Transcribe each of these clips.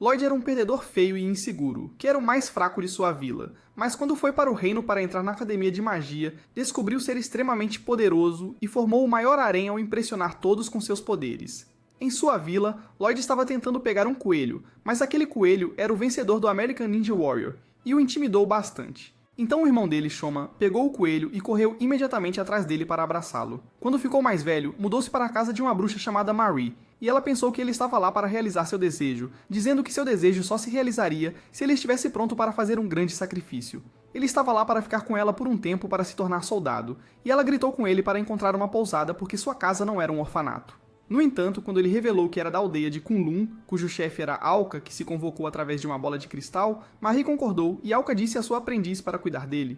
Lloyd era um perdedor feio e inseguro, que era o mais fraco de sua vila, mas quando foi para o reino para entrar na academia de magia, descobriu ser extremamente poderoso e formou o maior harém ao impressionar todos com seus poderes. Em sua vila, Lloyd estava tentando pegar um coelho, mas aquele coelho era o vencedor do American Ninja Warrior, e o intimidou bastante. Então o irmão dele, Shoma, pegou o coelho e correu imediatamente atrás dele para abraçá-lo. Quando ficou mais velho, mudou-se para a casa de uma bruxa chamada Marie, e ela pensou que ele estava lá para realizar seu desejo, dizendo que seu desejo só se realizaria se ele estivesse pronto para fazer um grande sacrifício. Ele estava lá para ficar com ela por um tempo para se tornar soldado, e ela gritou com ele para encontrar uma pousada porque sua casa não era um orfanato. No entanto, quando ele revelou que era da aldeia de Kunlun, cujo chefe era Alka, que se convocou através de uma bola de cristal, Marie concordou e Alka disse a sua aprendiz para cuidar dele.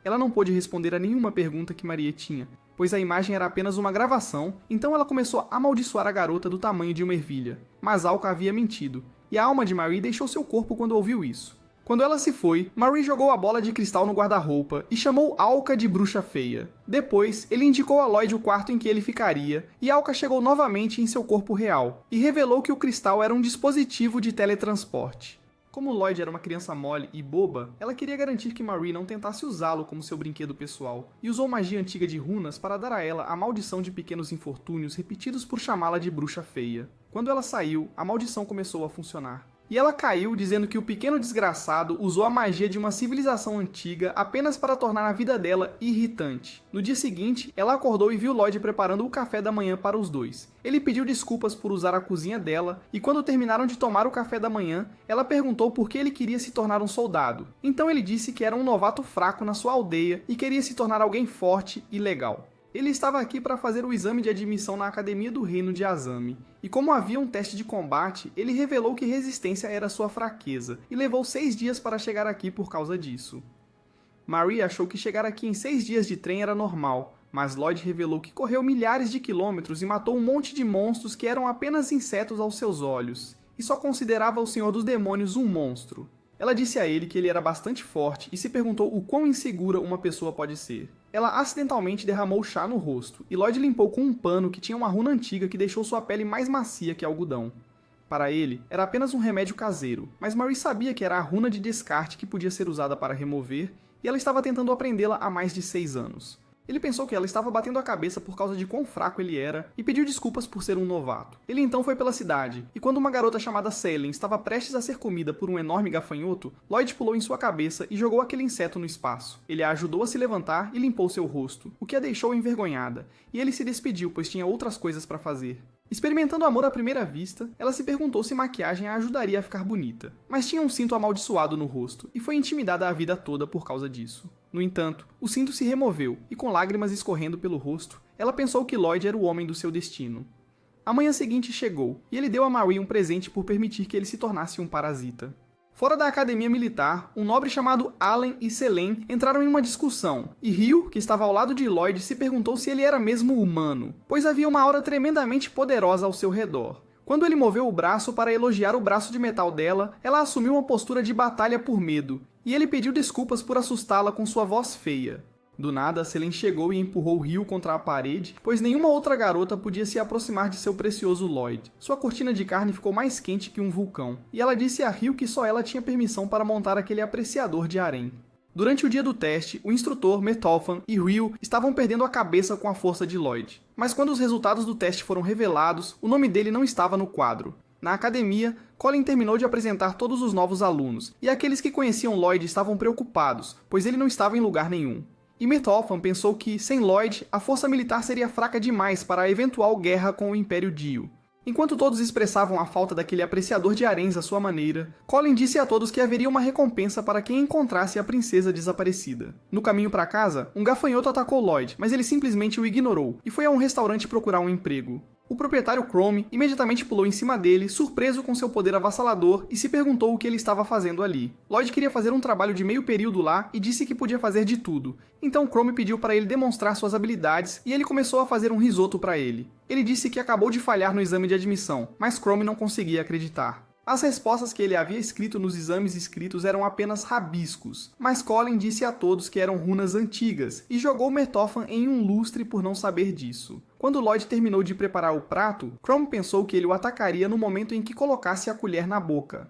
Ela não pôde responder a nenhuma pergunta que Marie tinha, pois a imagem era apenas uma gravação, então ela começou a amaldiçoar a garota do tamanho de uma ervilha. Mas Alka havia mentido, e a alma de Marie deixou seu corpo quando ouviu isso. Quando ela se foi, Marie jogou a bola de cristal no guarda-roupa e chamou Alka de bruxa feia. Depois, ele indicou a Lloyd o quarto em que ele ficaria, e Alka chegou novamente em seu corpo real, e revelou que o cristal era um dispositivo de teletransporte. Como Lloyd era uma criança mole e boba, ela queria garantir que Marie não tentasse usá-lo como seu brinquedo pessoal, e usou magia antiga de runas para dar a ela a maldição de pequenos infortúnios repetidos por chamá-la de bruxa feia. Quando ela saiu, a maldição começou a funcionar. E ela caiu dizendo que o pequeno desgraçado usou a magia de uma civilização antiga apenas para tornar a vida dela irritante. No dia seguinte, ela acordou e viu Lloyd preparando o café da manhã para os dois. Ele pediu desculpas por usar a cozinha dela, e quando terminaram de tomar o café da manhã, ela perguntou por que ele queria se tornar um soldado. Então ele disse que era um novato fraco na sua aldeia e queria se tornar alguém forte e legal. Ele estava aqui para fazer o exame de admissão na Academia do Reino de Azami, e como havia um teste de combate, ele revelou que resistência era sua fraqueza, e levou 6 dias para chegar aqui por causa disso. Marie achou que chegar aqui em 6 dias de trem era normal, mas Lloyd revelou que correu milhares de quilômetros e matou um monte de monstros que eram apenas insetos aos seus olhos, e só considerava o Senhor dos Demônios um monstro. Ela disse a ele que ele era bastante forte e se perguntou o quão insegura uma pessoa pode ser. Ela acidentalmente derramou chá no rosto, e Lloyd limpou com um pano que tinha uma runa antiga que deixou sua pele mais macia que algodão. Para ele, era apenas um remédio caseiro, mas Marie sabia que era a runa de descarte que podia ser usada para remover, e ela estava tentando aprendê-la há mais de 6 anos. Ele pensou que ela estava batendo a cabeça por causa de quão fraco ele era e pediu desculpas por ser um novato. Ele então foi pela cidade, e quando uma garota chamada Selene estava prestes a ser comida por um enorme gafanhoto, Lloyd pulou em sua cabeça e jogou aquele inseto no espaço. Ele a ajudou a se levantar e limpou seu rosto, o que a deixou envergonhada, e ele se despediu pois tinha outras coisas para fazer. Experimentando amor à primeira vista, ela se perguntou se maquiagem a ajudaria a ficar bonita, mas tinha um cinto amaldiçoado no rosto e foi intimidada a vida toda por causa disso. No entanto, o cinto se removeu e com lágrimas escorrendo pelo rosto, ela pensou que Lloyd era o homem do seu destino. A manhã seguinte chegou e ele deu a Marie um presente por permitir que ele se tornasse um parasita. Fora da academia militar, um nobre chamado Allen e Selene entraram em uma discussão, e Ryu, que estava ao lado de Lloyd, se perguntou se ele era mesmo humano, pois havia uma aura tremendamente poderosa ao seu redor. Quando ele moveu o braço para elogiar o braço de metal dela, ela assumiu uma postura de batalha por medo, e ele pediu desculpas por assustá-la com sua voz feia. Do nada, Selene chegou e empurrou Ryu contra a parede, pois nenhuma outra garota podia se aproximar de seu precioso Lloyd. Sua cortina de carne ficou mais quente que um vulcão, e ela disse a Ryu que só ela tinha permissão para montar aquele apreciador de harém. Durante o dia do teste, o instrutor, Metofan e Ryu estavam perdendo a cabeça com a força de Lloyd. Mas quando os resultados do teste foram revelados, o nome dele não estava no quadro. Na academia, Colin terminou de apresentar todos os novos alunos, e aqueles que conheciam Lloyd estavam preocupados, pois ele não estava em lugar nenhum. E Metofan pensou que, sem Lloyd, a força militar seria fraca demais para a eventual guerra com o Império Dio. Enquanto todos expressavam a falta daquele apreciador de haréns à sua maneira, Colin disse a todos que haveria uma recompensa para quem encontrasse a princesa desaparecida. No caminho para casa, um gafanhoto atacou Lloyd, mas ele simplesmente o ignorou, e foi a um restaurante procurar um emprego. O proprietário Chrome imediatamente pulou em cima dele, surpreso com seu poder avassalador, e se perguntou o que ele estava fazendo ali. Lloyd queria fazer um trabalho de meio período lá e disse que podia fazer de tudo. Então Chrome pediu para ele demonstrar suas habilidades e ele começou a fazer um risoto para ele. Ele disse que acabou de falhar no exame de admissão, mas Chrome não conseguia acreditar. As respostas que ele havia escrito nos exames escritos eram apenas rabiscos, mas Colin disse a todos que eram runas antigas e jogou Metofan em um lustre por não saber disso. Quando Lloyd terminou de preparar o prato, Chrome pensou que ele o atacaria no momento em que colocasse a colher na boca.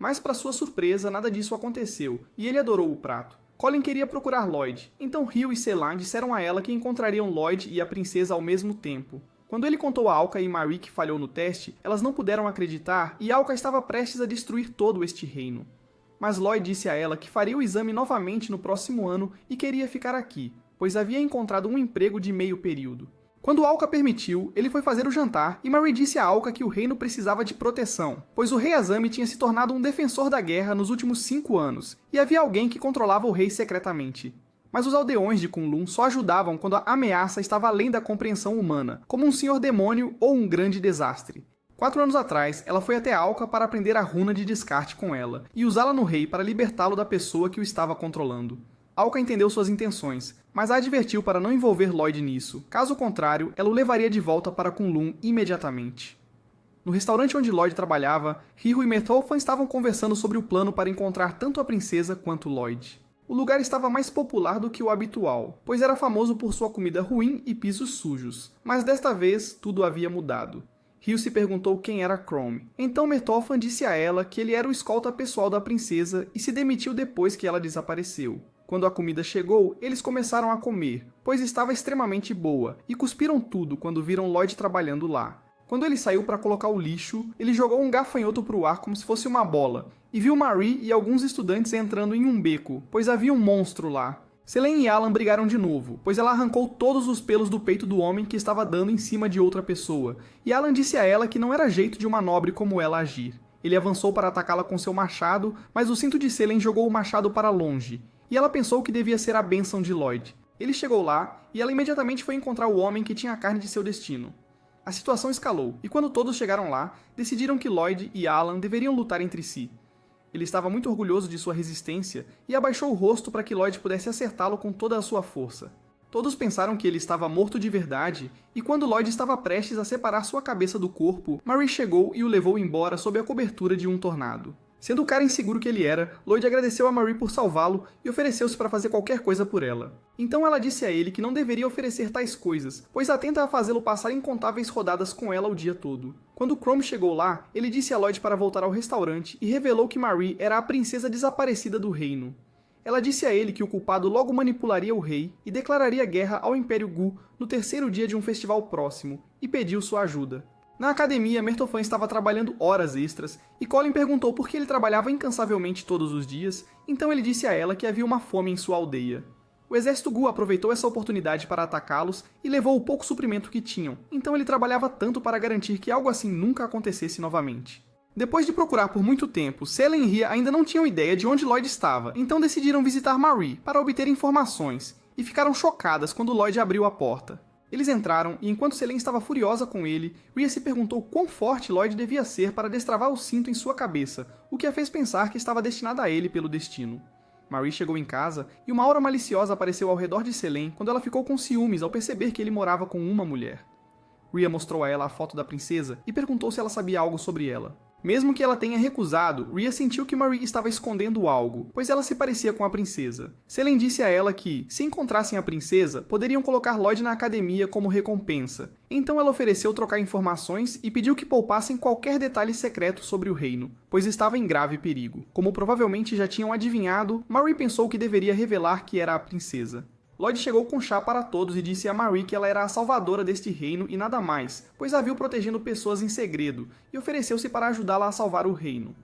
Mas para sua surpresa, nada disso aconteceu, e ele adorou o prato. Colin queria procurar Lloyd, então Hugh e Selene disseram a ela que encontrariam Lloyd e a princesa ao mesmo tempo. Quando ele contou a Alka e Marie que falhou no teste, elas não puderam acreditar e Alka estava prestes a destruir todo este reino. Mas Lloyd disse a ela que faria o exame novamente no próximo ano e queria ficar aqui, pois havia encontrado um emprego de meio período. Quando Alka permitiu, ele foi fazer o jantar e Marie disse a Alka que o reino precisava de proteção, pois o rei Azami tinha se tornado um defensor da guerra nos últimos 5 anos, e havia alguém que controlava o rei secretamente. Mas os aldeões de Kunlun só ajudavam quando a ameaça estava além da compreensão humana, como um senhor demônio ou um grande desastre. 4 anos atrás, ela foi até Alka para aprender a runa de descarte com ela, e usá-la no rei para libertá-lo da pessoa que o estava controlando. Alka entendeu suas intenções, mas a advertiu para não envolver Lloyd nisso, caso contrário, ela o levaria de volta para Kunlun imediatamente. No restaurante onde Lloyd trabalhava, Hiro e Mertolfan estavam conversando sobre o plano para encontrar tanto a princesa quanto Lloyd. O lugar estava mais popular do que o habitual, pois era famoso por sua comida ruim e pisos sujos, mas desta vez tudo havia mudado. Hugh se perguntou quem era Chrome. Então Mertolfan disse a ela que ele era o escolta pessoal da princesa e se demitiu depois que ela desapareceu. Quando a comida chegou, eles começaram a comer, pois estava extremamente boa, e cuspiram tudo quando viram Lloyd trabalhando lá. Quando ele saiu para colocar o lixo, ele jogou um gafanhoto para o ar como se fosse uma bola, e viu Marie e alguns estudantes entrando em um beco, pois havia um monstro lá. Selene e Alan brigaram de novo, pois ela arrancou todos os pelos do peito do homem que estava dando em cima de outra pessoa, e Alan disse a ela que não era jeito de uma nobre como ela agir. Ele avançou para atacá-la com seu machado, mas o cinto de Selene jogou o machado para longe, e ela pensou que devia ser a bênção de Lloyd. Ele chegou lá, e ela imediatamente foi encontrar o homem que tinha a carne de seu destino. A situação escalou, e quando todos chegaram lá, decidiram que Lloyd e Alan deveriam lutar entre si. Ele estava muito orgulhoso de sua resistência e abaixou o rosto para que Lloyd pudesse acertá-lo com toda a sua força. Todos pensaram que ele estava morto de verdade, e quando Lloyd estava prestes a separar sua cabeça do corpo, Marie chegou e o levou embora sob a cobertura de um tornado. Sendo o cara inseguro que ele era, Lloyd agradeceu a Marie por salvá-lo e ofereceu-se para fazer qualquer coisa por ela. Então ela disse a ele que não deveria oferecer tais coisas, pois atenta a fazê-lo passar incontáveis rodadas com ela o dia todo. Quando Chrome chegou lá, ele disse a Lloyd para voltar ao restaurante e revelou que Marie era a princesa desaparecida do reino. Ela disse a ele que o culpado logo manipularia o rei e declararia guerra ao Império Gu no 3º dia de um festival próximo, e pediu sua ajuda. Na academia, Mertolfan estava trabalhando horas extras, e Colin perguntou por que ele trabalhava incansavelmente todos os dias, então ele disse a ela que havia uma fome em sua aldeia. O exército Gu aproveitou essa oportunidade para atacá-los e levou o pouco suprimento que tinham, então ele trabalhava tanto para garantir que algo assim nunca acontecesse novamente. Depois de procurar por muito tempo, Selene e Rhea ainda não tinham ideia de onde Lloyd estava, então decidiram visitar Marie para obter informações, e ficaram chocadas quando Lloyd abriu a porta. Eles entraram, e enquanto Selene estava furiosa com ele, Rhea se perguntou quão forte Lloyd devia ser para destravar o cinto em sua cabeça, o que a fez pensar que estava destinada a ele pelo destino. Marie chegou em casa, e uma aura maliciosa apareceu ao redor de Selene quando ela ficou com ciúmes ao perceber que ele morava com uma mulher. Rhea mostrou a ela a foto da princesa e perguntou se ela sabia algo sobre ela. Mesmo que ela tenha recusado, Rhea sentiu que Marie estava escondendo algo, pois ela se parecia com a princesa. Selene disse a ela que, se encontrassem a princesa, poderiam colocar Lloyd na academia como recompensa. Então ela ofereceu trocar informações e pediu que poupassem qualquer detalhe secreto sobre o reino, pois estava em grave perigo. Como provavelmente já tinham adivinhado, Marie pensou que deveria revelar que era a princesa. Lloyd chegou com chá para todos e disse a Marie que ela era a salvadora deste reino e nada mais, pois a viu protegendo pessoas em segredo, e ofereceu-se para ajudá-la a salvar o reino.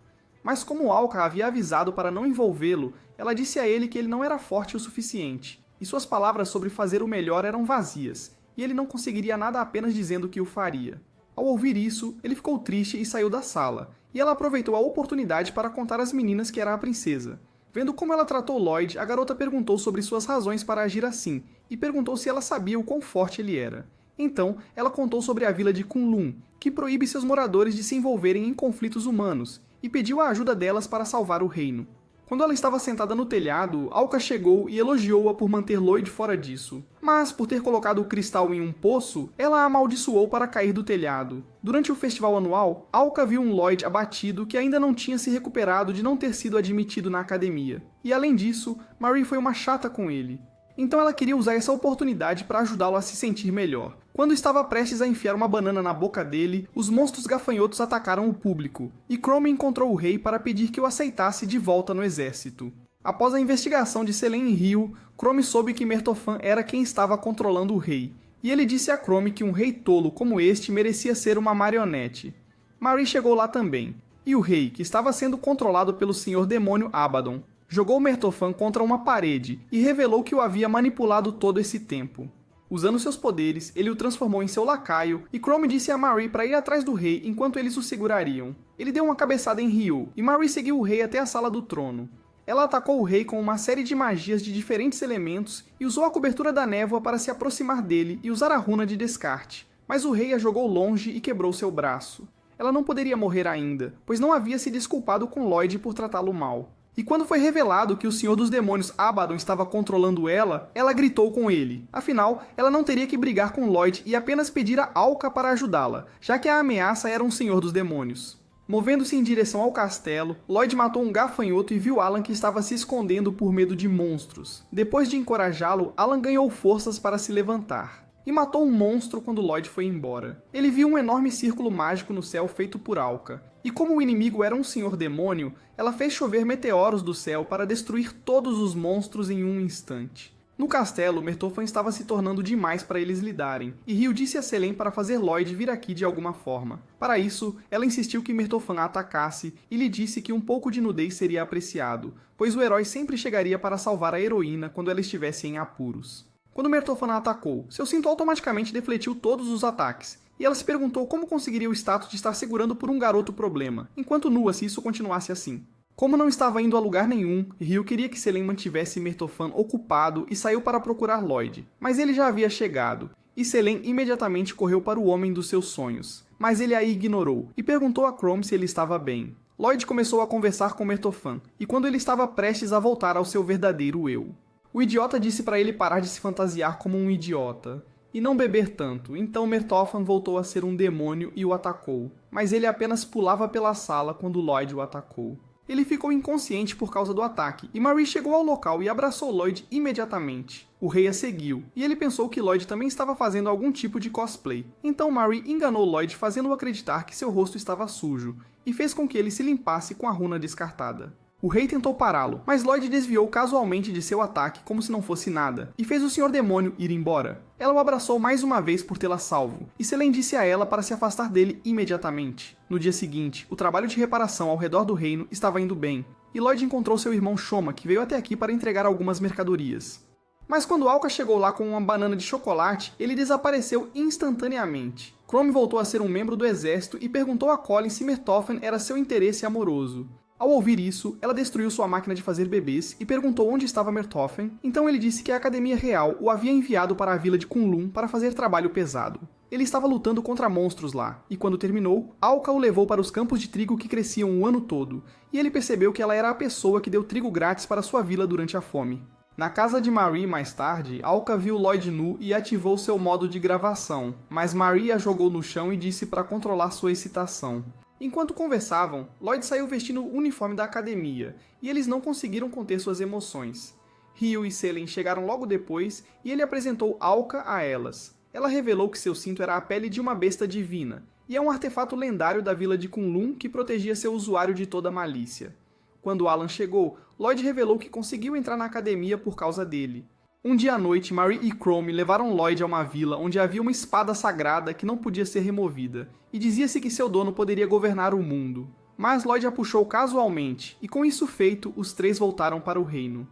Mas como Alka havia avisado para não envolvê-lo, ela disse a ele que ele não era forte o suficiente, e suas palavras sobre fazer o melhor eram vazias, e ele não conseguiria nada apenas dizendo que o faria. Ao ouvir isso, ele ficou triste e saiu da sala, e ela aproveitou a oportunidade para contar às meninas que era a princesa. Vendo como ela tratou Lloyd, a garota perguntou sobre suas razões para agir assim, e perguntou se ela sabia o quão forte ele era. Então, ela contou sobre a vila de Kunlun, que proíbe seus moradores de se envolverem em conflitos humanos, e pediu a ajuda delas para salvar o reino. Quando ela estava sentada no telhado, Alka chegou e elogiou-a por manter Lloyd fora disso. Mas, por ter colocado o cristal em um poço, ela a amaldiçoou para cair do telhado. Durante o festival anual, Alka viu um Lloyd abatido que ainda não tinha se recuperado de não ter sido admitido na academia. E além disso, Marie foi uma chata com ele. Então ela queria usar essa oportunidade para ajudá-lo a se sentir melhor. Quando estava prestes a enfiar uma banana na boca dele, os monstros gafanhotos atacaram o público, e Chrome encontrou o rei para pedir que o aceitasse de volta no exército. Após a investigação de Selene e Rio, Chrome soube que Mertofan era quem estava controlando o rei, e ele disse a Chrome que um rei tolo como este merecia ser uma marionete. Marie chegou lá também, e o rei, que estava sendo controlado pelo Senhor Demônio Abaddon, jogou Mertofan contra uma parede e revelou que o havia manipulado todo esse tempo. Usando seus poderes, ele o transformou em seu lacaio, e Chrome disse a Marie para ir atrás do rei enquanto eles o segurariam. Ele deu uma cabeçada em Ryu, e Marie seguiu o rei até a sala do trono. Ela atacou o rei com uma série de magias de diferentes elementos e usou a cobertura da névoa para se aproximar dele e usar a runa de descarte, mas o rei a jogou longe e quebrou seu braço. Ela não poderia morrer ainda, pois não havia se desculpado com Lloyd por tratá-lo mal. E quando foi revelado que o Senhor dos Demônios Abaddon estava controlando ela, ela gritou com ele. Afinal, ela não teria que brigar com Lloyd e apenas pedir a Alka para ajudá-la, já que a ameaça era um Senhor dos Demônios. Movendo-se em direção ao castelo, Lloyd matou um gafanhoto e viu Alan que estava se escondendo por medo de monstros. Depois de encorajá-lo, Alan ganhou forças para se levantar. E matou um monstro quando Lloyd foi embora. Ele viu um enorme círculo mágico no céu feito por Alka. E como o inimigo era um senhor demônio, ela fez chover meteoros do céu para destruir todos os monstros em um instante. No castelo, Mertofan estava se tornando demais para eles lidarem, e Rio disse a Selene para fazer Lloyd vir aqui de alguma forma. Para isso, ela insistiu que Mertofan a atacasse e lhe disse que um pouco de nudez seria apreciado, pois o herói sempre chegaria para salvar a heroína quando ela estivesse em apuros. Quando Mertofan a atacou, seu cinto automaticamente defletiu todos os ataques, e ela se perguntou como conseguiria o status de estar segurando por um garoto problema, enquanto nua se isso continuasse assim. Como não estava indo a lugar nenhum, Rio queria que Selene mantivesse Mertofan ocupado e saiu para procurar Lloyd, mas ele já havia chegado, e Selene imediatamente correu para o homem dos seus sonhos, mas ele a ignorou e perguntou a Chrome se ele estava bem. Lloyd começou a conversar com Mertofan, e quando ele estava prestes a voltar ao seu verdadeiro eu. O idiota disse para ele parar de se fantasiar como um idiota, e não beber tanto, então Mertofan voltou a ser um demônio e o atacou, mas ele apenas pulava pela sala quando Lloyd o atacou. Ele ficou inconsciente por causa do ataque, e Marie chegou ao local e abraçou Lloyd imediatamente. O rei a seguiu, e ele pensou que Lloyd também estava fazendo algum tipo de cosplay. Então Marie enganou Lloyd fazendo-o acreditar que seu rosto estava sujo, e fez com que ele se limpasse com a runa descartada. O rei tentou pará-lo, mas Lloyd desviou casualmente de seu ataque como se não fosse nada, e fez o Senhor Demônio ir embora. Ela o abraçou mais uma vez por tê-la salvo, e Selene disse a ela para se afastar dele imediatamente. No dia seguinte, o trabalho de reparação ao redor do reino estava indo bem, e Lloyd encontrou seu irmão Shoma, que veio até aqui para entregar algumas mercadorias. Mas quando Alka chegou lá com uma banana de chocolate, ele desapareceu instantaneamente. Chrome voltou a ser um membro do exército e perguntou a Colin se Mertofan era seu interesse amoroso. Ao ouvir isso, ela destruiu sua máquina de fazer bebês e perguntou onde estava Mertofan, então ele disse que a Academia Real o havia enviado para a vila de Kunlun para fazer trabalho pesado. Ele estava lutando contra monstros lá, e quando terminou, Alka o levou para os campos de trigo que cresciam o ano todo, e ele percebeu que ela era a pessoa que deu trigo grátis para sua vila durante a fome. Na casa de Marie mais tarde, Alka viu Lloyd nu e ativou seu modo de gravação, mas Marie a jogou no chão e disse para controlar sua excitação. Enquanto conversavam, Lloyd saiu vestindo o uniforme da academia, e eles não conseguiram conter suas emoções. Rio e Selene chegaram logo depois, e ele apresentou Alka a elas. Ela revelou que seu cinto era a pele de uma besta divina, e é um artefato lendário da vila de Kunlun que protegia seu usuário de toda malícia. Quando Alan chegou, Lloyd revelou que conseguiu entrar na academia por causa dele. Um dia à noite, Marie e Chrome levaram Lloyd a uma vila onde havia uma espada sagrada que não podia ser removida, e dizia-se que seu dono poderia governar o mundo. Mas Lloyd a puxou casualmente, e com isso feito, os três voltaram para o reino.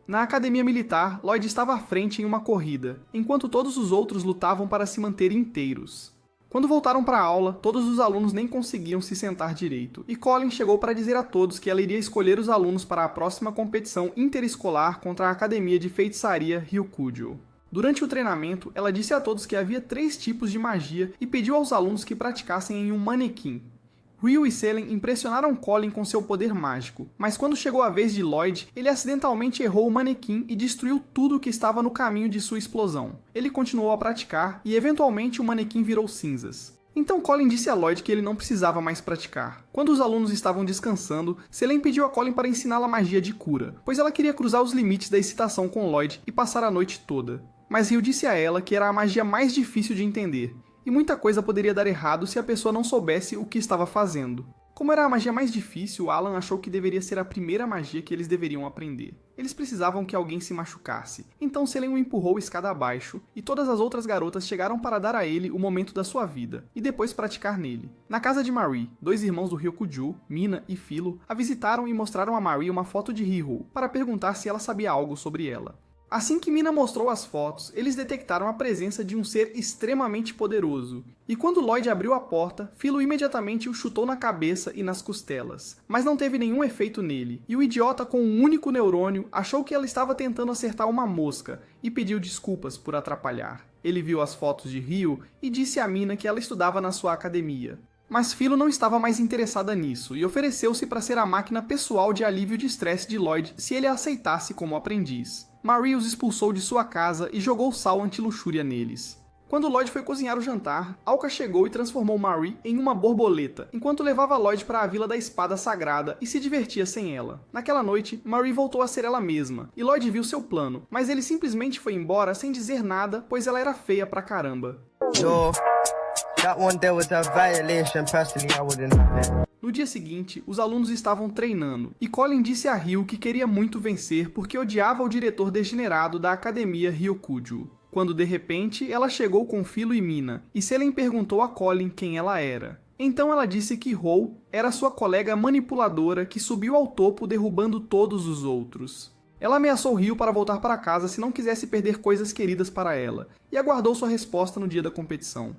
Na academia militar, Lloyd estava à frente em uma corrida, enquanto todos os outros lutavam para se manter inteiros. Quando voltaram para a aula, todos os alunos nem conseguiam se sentar direito, e Colin chegou para dizer a todos que ela iria escolher os alunos para a próxima competição interescolar contra a Academia de Feitiçaria Ryukujo. Durante o treinamento, ela disse a todos que havia 3 tipos de magia e pediu aos alunos que praticassem em um manequim. Ryu e Selene impressionaram Colin com seu poder mágico, mas quando chegou a vez de Lloyd, ele acidentalmente errou o manequim e destruiu tudo que estava no caminho de sua explosão. Ele continuou a praticar e eventualmente o manequim virou cinzas. Então Colin disse a Lloyd que ele não precisava mais praticar. Quando os alunos estavam descansando, Selene pediu a Colin para ensiná-la magia de cura, pois ela queria cruzar os limites da excitação com Lloyd e passar a noite toda. mas Rio disse a ela que era a magia mais difícil de entender, e muita coisa poderia dar errado se a pessoa não soubesse o que estava fazendo. Como era a magia mais difícil, Alan achou que deveria ser a primeira magia que eles deveriam aprender. Eles precisavam que alguém se machucasse, então Selene o empurrou escada abaixo, e todas as outras garotas chegaram para dar a ele o momento da sua vida, e depois praticar nele. Na casa de Marie, 2 irmãos do Ryokuju, Mina e Philo, a visitaram e mostraram a Marie uma foto de Riho, para perguntar se ela sabia algo sobre ela. Assim que Mina mostrou as fotos, eles detectaram a presença de um ser extremamente poderoso. E quando Lloyd abriu a porta, Philo imediatamente o chutou na cabeça e nas costelas. Mas não teve nenhum efeito nele, e o idiota com um único neurônio achou que ela estava tentando acertar uma mosca e pediu desculpas por atrapalhar. Ele viu as fotos de Rio e disse a Mina que ela estudava na sua academia. Mas Philo não estava mais interessada nisso e ofereceu-se para ser a máquina pessoal de alívio de estresse de Lloyd se ele a aceitasse como aprendiz. Marie os expulsou de sua casa e jogou sal anti-luxúria neles. Quando Lloyd foi cozinhar o jantar, Alka chegou e transformou Marie em uma borboleta, enquanto levava Lloyd para a Vila da Espada Sagrada e se divertia sem ela. Naquela noite, Marie voltou a ser ela mesma, e Lloyd viu seu plano, mas ele simplesmente foi embora sem dizer nada, pois ela era feia pra caramba. No dia seguinte, os alunos estavam treinando, e Colin disse a Rio que queria muito vencer porque odiava o diretor degenerado da academia Ryokuju. Quando de repente, ela chegou com Philo e Mina, e Selene perguntou a Colin quem ela era. Então ela disse que Hou era sua colega manipuladora que subiu ao topo derrubando todos os outros. Ela ameaçou Rio para voltar para casa se não quisesse perder coisas queridas para ela, e aguardou sua resposta no dia da competição.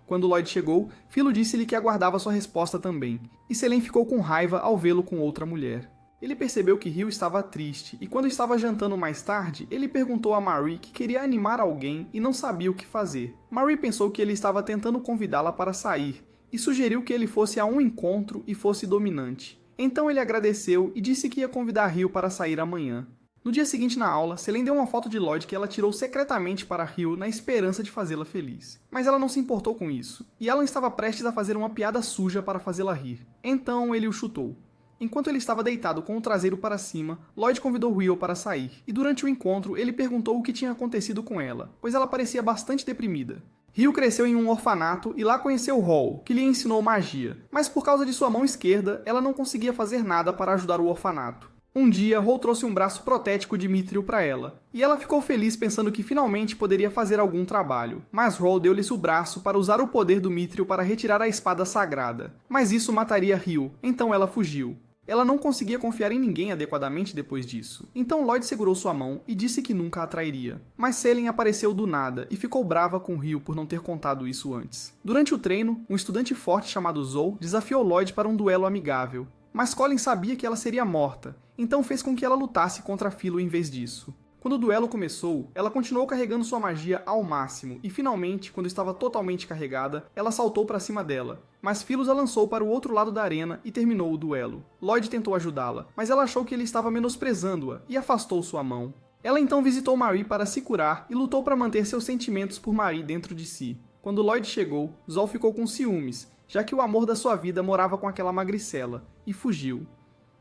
Quando Lloyd chegou, Philo disse-lhe que aguardava sua resposta também, e Selene ficou com raiva ao vê-lo com outra mulher. Ele percebeu que Rio estava triste, e quando estava jantando mais tarde, ele perguntou a Marie que queria animar alguém e não sabia o que fazer. Marie pensou que ele estava tentando convidá-la para sair, e sugeriu que ele fosse a um encontro e fosse dominante. Então ele agradeceu e disse que ia convidar Rio para sair amanhã. No dia seguinte na aula, Selene deu uma foto de Lloyd que ela tirou secretamente para Rio na esperança de fazê-la feliz. Mas ela não se importou com isso, e Alan estava prestes a fazer uma piada suja para fazê-la rir. Então ele o chutou. Enquanto ele estava deitado com o traseiro para cima, Lloyd convidou Rio para sair, e durante o encontro ele perguntou o que tinha acontecido com ela, pois ela parecia bastante deprimida. Rio cresceu em um orfanato e lá conheceu Hall, que lhe ensinou magia, mas por causa de sua mão esquerda, ela não conseguia fazer nada para ajudar o orfanato. Um dia, Hall trouxe um braço protético de Mithril para ela, e ela ficou feliz pensando que finalmente poderia fazer algum trabalho. Mas Hall deu-lhe o braço para usar o poder do Mithril para retirar a espada sagrada. Mas isso mataria Rio, então ela fugiu. Ela não conseguia confiar em ninguém adequadamente depois disso. Então Lloyd segurou sua mão e disse que nunca a trairia. Mas Selene apareceu do nada e ficou brava com Rio por não ter contado isso antes. Durante o treino, um estudante forte chamado Zou desafiou Lloyd para um duelo amigável. Mas Colin sabia que ela seria morta, então fez com que ela lutasse contra Philo em vez disso. Quando o duelo começou, ela continuou carregando sua magia ao máximo, e finalmente, quando estava totalmente carregada, ela saltou para cima dela. Mas Philo a lançou para o outro lado da arena e terminou o duelo. Lloyd tentou ajudá-la, mas ela achou que ele estava menosprezando-a e afastou sua mão. Ela então visitou Marie para se curar e lutou para manter seus sentimentos por Marie dentro de si. Quando Lloyd chegou, Zou ficou com ciúmes, já que o amor da sua vida morava com aquela magricela, e fugiu.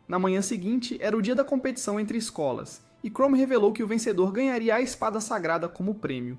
Na manhã seguinte, era o dia da competição entre escolas, e Chrome revelou que o vencedor ganharia a espada sagrada como prêmio.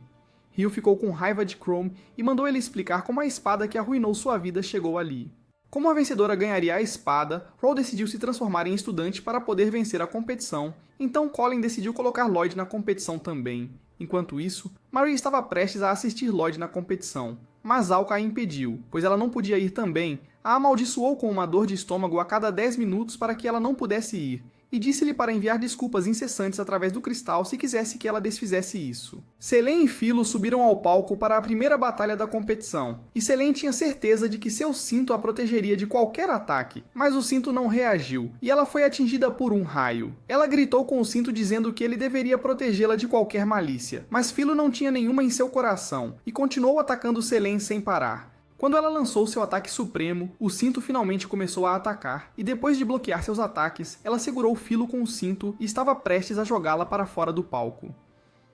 Rio ficou com raiva de Chrome e mandou ele explicar como a espada que arruinou sua vida chegou ali. Como a vencedora ganharia a espada, Hall decidiu se transformar em estudante para poder vencer a competição, então Colin decidiu colocar Lloyd na competição também. Enquanto isso, Marie estava prestes a assistir Lloyd na competição, mas Alka a impediu, pois ela não podia ir também, a amaldiçoou com uma dor de estômago a cada 10 minutos para que ela não pudesse ir, e disse-lhe para enviar desculpas incessantes através do cristal se quisesse que ela desfizesse isso. Selene e Philo subiram ao palco para a primeira batalha da competição, e Selene tinha certeza de que seu cinto a protegeria de qualquer ataque, mas o cinto não reagiu, e ela foi atingida por um raio. Ela gritou com o cinto dizendo que ele deveria protegê-la de qualquer malícia, mas Philo não tinha nenhuma em seu coração, e continuou atacando Selene sem parar. Quando ela lançou seu ataque supremo, o cinto finalmente começou a atacar, e depois de bloquear seus ataques, ela segurou Philo com o cinto e estava prestes a jogá-la para fora do palco.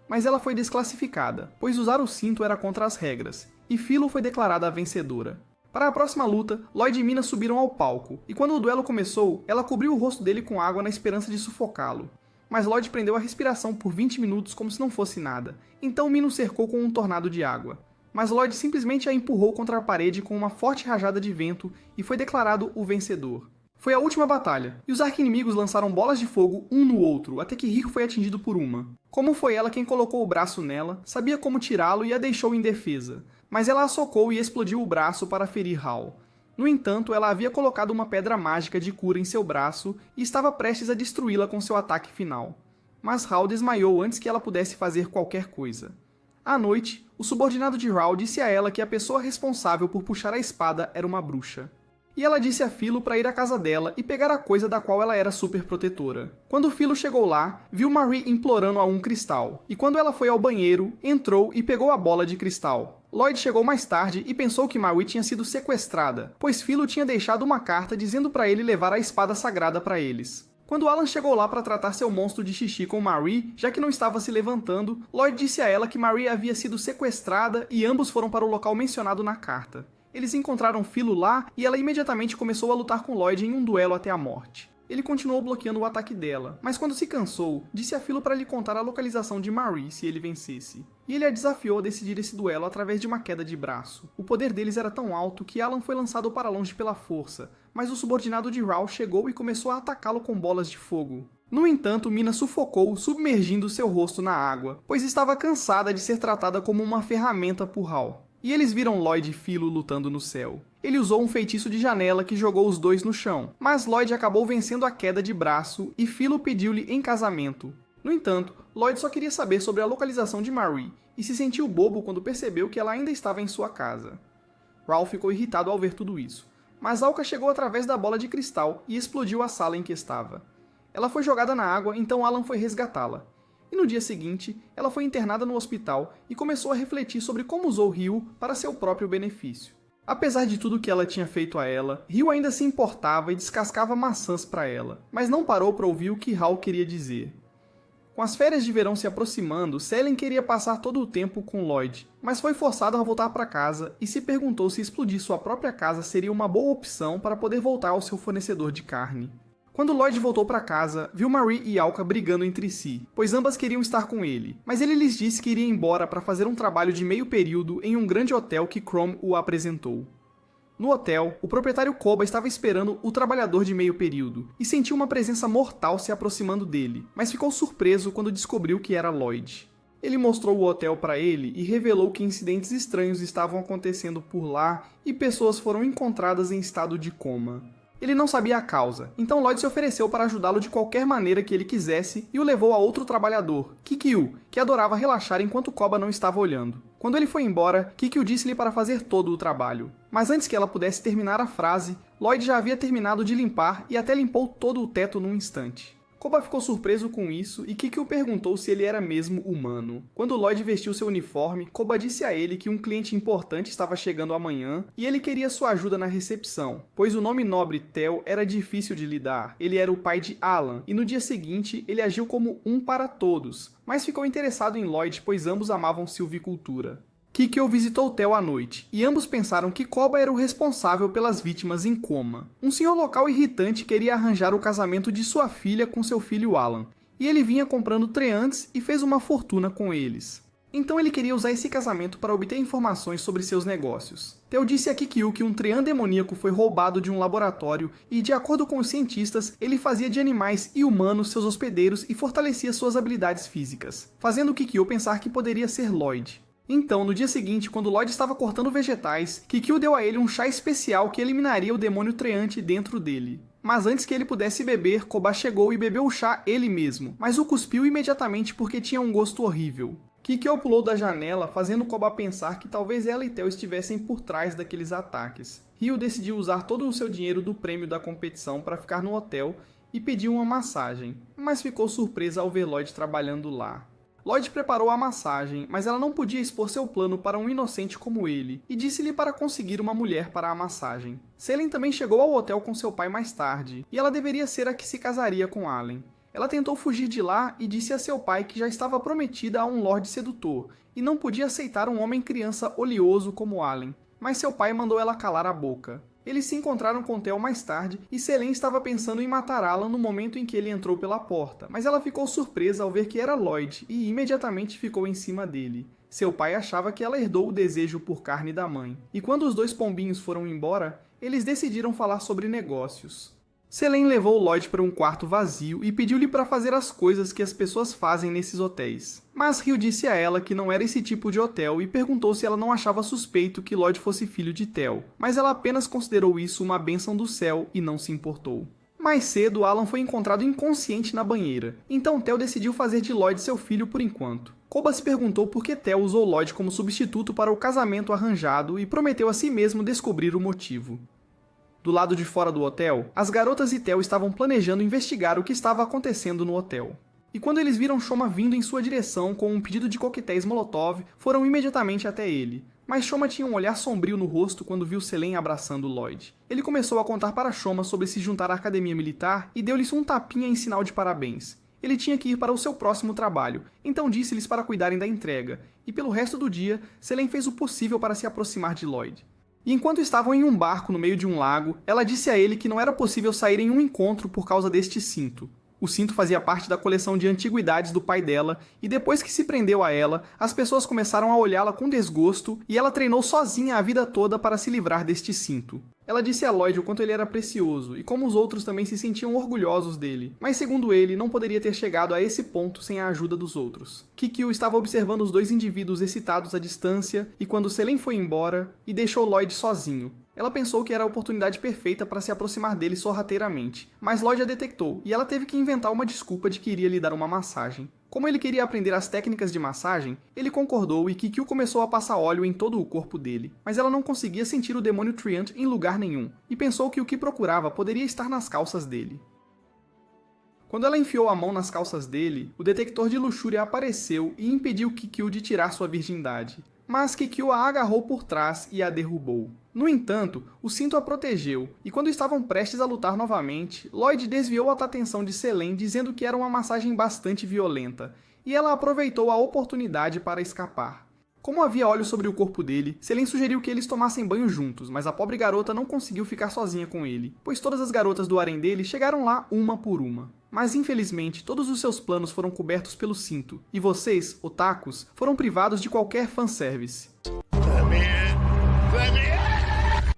Mas ela foi desclassificada, pois usar o cinto era contra as regras, e Philo foi declarada a vencedora. Para a próxima luta, Lloyd e Mina subiram ao palco, e quando o duelo começou, ela cobriu o rosto dele com água na esperança de sufocá-lo. mas Lloyd prendeu a respiração por 20 minutos como se não fosse nada. Então Min o cercou com um tornado de água. Mas Lloyd simplesmente a empurrou contra a parede com uma forte rajada de vento e foi declarado o vencedor. Foi a última batalha, e os arqui-inimigos lançaram bolas de fogo um no outro, até que Ryo foi atingido por uma. Como foi ela quem colocou o braço nela, sabia como tirá-lo e a deixou indefesa, mas ela a socou e explodiu o braço para ferir Hal. No entanto, ela havia colocado uma pedra mágica de cura em seu braço e estava prestes a destruí-la com seu ataque final. Mas Hal desmaiou antes que ela pudesse fazer qualquer coisa. À noite, o subordinado de Hal disse a ela que a pessoa responsável por puxar a espada era uma bruxa. E ela disse a Philo para ir à casa dela e pegar a coisa da qual ela era super protetora. Quando Philo chegou lá, viu Marie implorando a um cristal, e quando ela foi ao banheiro, entrou e pegou a bola de cristal. Lloyd chegou mais tarde e pensou que Marie tinha sido sequestrada, pois Philo tinha deixado uma carta dizendo para ele levar a espada sagrada para eles. Quando Alan chegou lá para tratar seu monstro de xixi com Marie, já que não estava se levantando, Lloyd disse a ela que Marie havia sido sequestrada e ambos foram para o local mencionado na carta. Eles encontraram Philo lá e ela imediatamente começou a lutar com Lloyd em um duelo até a morte. Ele continuou bloqueando o ataque dela, mas quando se cansou, disse a Philo para lhe contar a localização de Marie se ele vencesse. E ele a desafiou a decidir esse duelo através de uma queda de braço. O poder deles era tão alto que Alan foi lançado para longe pela força, mas o subordinado de Hal chegou e começou a atacá-lo com bolas de fogo. No entanto, Mina sufocou, submergindo seu rosto na água, pois estava cansada de ser tratada como uma ferramenta por Hal. E eles viram Lloyd e Philo lutando no céu. Ele usou um feitiço de janela que jogou os dois no chão, mas Lloyd acabou vencendo a queda de braço e Philo pediu-lhe em casamento. No entanto, Lloyd só queria saber sobre a localização de Marie e se sentiu bobo quando percebeu que ela ainda estava em sua casa. Ralph ficou irritado ao ver tudo isso, mas Alka chegou através da bola de cristal e explodiu a sala em que estava. Ela foi jogada na água, então Alan foi resgatá-la. E no dia seguinte, ela foi internada no hospital e começou a refletir sobre como usou Ryo para seu próprio benefício. Apesar de tudo que ela tinha feito a ela, Ryo ainda se importava e descascava maçãs para ela, mas não parou para ouvir o que Hal queria dizer. Com as férias de verão se aproximando, Selene queria passar todo o tempo com Lloyd, mas foi forçado a voltar para casa e se perguntou se explodir sua própria casa seria uma boa opção para poder voltar ao seu fornecedor de carne. Quando Lloyd voltou para casa, viu Marie e Alka brigando entre si, pois ambas queriam estar com ele, mas ele lhes disse que iria embora para fazer um trabalho de meio período em um grande hotel que Chrome o apresentou. No hotel, o proprietário Koba estava esperando o trabalhador de meio período, e sentiu uma presença mortal se aproximando dele, mas ficou surpreso quando descobriu que era Lloyd. Ele mostrou o hotel para ele e revelou que incidentes estranhos estavam acontecendo por lá e pessoas foram encontradas em estado de coma. Ele não sabia a causa, então Lloyd se ofereceu para ajudá-lo de qualquer maneira que ele quisesse e o levou a outro trabalhador, Kikyu, que adorava relaxar enquanto Koba não estava olhando. Quando ele foi embora, Kikyu disse-lhe para fazer todo o trabalho. Mas antes que ela pudesse terminar a frase, Lloyd já havia terminado de limpar e até limpou todo o teto num instante. Koba ficou surpreso com isso e Kikyu perguntou se ele era mesmo humano. Quando Lloyd vestiu seu uniforme, Koba disse a ele que um cliente importante estava chegando amanhã e ele queria sua ajuda na recepção, pois o nome nobre Tel era difícil de lidar. Ele era o pai de Alan e no dia seguinte ele agiu como um para todos, mas ficou interessado em Lloyd pois ambos amavam silvicultura. Kikyo visitou Tel à noite, e ambos pensaram que Koba era o responsável pelas vítimas em coma. Um senhor local irritante queria arranjar o casamento de sua filha com seu filho Alan, e ele vinha comprando treantes e fez uma fortuna com eles. Então ele queria usar esse casamento para obter informações sobre seus negócios. Tel disse a Kikyu que um trean demoníaco foi roubado de um laboratório e, de acordo com os cientistas, ele fazia de animais e humanos seus hospedeiros e fortalecia suas habilidades físicas, fazendo Kikyu pensar que poderia ser Lloyd. Então, no dia seguinte, quando Lloyd estava cortando vegetais, Kikyu deu a ele um chá especial que eliminaria o demônio treante dentro dele. Mas antes que ele pudesse beber, Koba chegou e bebeu o chá ele mesmo, mas o cuspiu imediatamente porque tinha um gosto horrível. Kikyo pulou da janela, fazendo Koba pensar que talvez ela e Tel estivessem por trás daqueles ataques. Ryo decidiu usar todo o seu dinheiro do prêmio da competição para ficar no hotel e pediu uma massagem, mas ficou surpresa ao ver Lloyd trabalhando lá. Lloyd preparou a massagem, mas ela não podia expor seu plano para um inocente como ele, e disse-lhe para conseguir uma mulher para a massagem. Selene também chegou ao hotel com seu pai mais tarde, e ela deveria ser a que se casaria com Allen. Ela tentou fugir de lá e disse a seu pai que já estava prometida a um lorde sedutor, e não podia aceitar um homem criança oleoso como Allen, mas seu pai mandou ela calar a boca. Eles se encontraram com Tel mais tarde e Selene estava pensando em matar Alan no momento em que ele entrou pela porta, mas ela ficou surpresa ao ver que era Lloyd e imediatamente ficou em cima dele. Seu pai achava que ela herdou o desejo por carne da mãe. E quando os dois pombinhos foram embora, eles decidiram falar sobre negócios. Selene levou Lloyd para um quarto vazio e pediu-lhe para fazer as coisas que as pessoas fazem nesses hotéis. Mas Hill disse a ela que não era esse tipo de hotel e perguntou se ela não achava suspeito que Lloyd fosse filho de Tel, mas ela apenas considerou isso uma bênção do céu e não se importou. Mais cedo, Alan foi encontrado inconsciente na banheira, então Tel decidiu fazer de Lloyd seu filho por enquanto. Koba se perguntou por que Tel usou Lloyd como substituto para o casamento arranjado e prometeu a si mesmo descobrir o motivo. Do lado de fora do hotel, as garotas e Tel estavam planejando investigar o que estava acontecendo no hotel. E quando eles viram Shoma vindo em sua direção com um pedido de coquetéis Molotov, foram imediatamente até ele. Mas Shoma tinha um olhar sombrio no rosto quando viu Selene abraçando Lloyd. Ele começou a contar para Shoma sobre se juntar à academia militar e deu-lhes um tapinha em sinal de parabéns. Ele tinha que ir para o seu próximo trabalho, então disse-lhes para cuidarem da entrega, e pelo resto do dia, Selene fez o possível para se aproximar de Lloyd. E enquanto estavam em um barco no meio de um lago, ela disse a ele que não era possível sair em um encontro por causa deste cinto. O cinto fazia parte da coleção de antiguidades do pai dela, e depois que se prendeu a ela, as pessoas começaram a olhá-la com desgosto e ela treinou sozinha a vida toda para se livrar deste cinto. Ela disse a Lloyd o quanto ele era precioso e como os outros também se sentiam orgulhosos dele, mas segundo ele, não poderia ter chegado a esse ponto sem a ajuda dos outros. Kikyo estava observando os dois indivíduos excitados à distância e quando Selene foi embora e deixou Lloyd sozinho. Ela pensou que era a oportunidade perfeita para se aproximar dele sorrateiramente, mas Lloyd a detectou e ela teve que inventar uma desculpa de que iria lhe dar uma massagem. Como ele queria aprender as técnicas de massagem, ele concordou e Kikyo começou a passar óleo em todo o corpo dele, mas ela não conseguia sentir o demônio Treant em lugar nenhum, e pensou que o que procurava poderia estar nas calças dele. Quando ela enfiou a mão nas calças dele, o detector de luxúria apareceu e impediu Kikyo de tirar sua virgindade. Mas Kikyo a agarrou por trás e a derrubou. No entanto, o cinto a protegeu, e quando estavam prestes a lutar novamente, Lloyd desviou a atenção de Selene dizendo que era uma massagem bastante violenta, e ela aproveitou a oportunidade para escapar. Como havia óleo sobre o corpo dele, Selene sugeriu que eles tomassem banho juntos, mas a pobre garota não conseguiu ficar sozinha com ele, pois todas as garotas do harém dele chegaram lá uma por uma. Mas infelizmente, todos os seus planos foram cobertos pelo cinto, e vocês, otakus, foram privados de qualquer fanservice.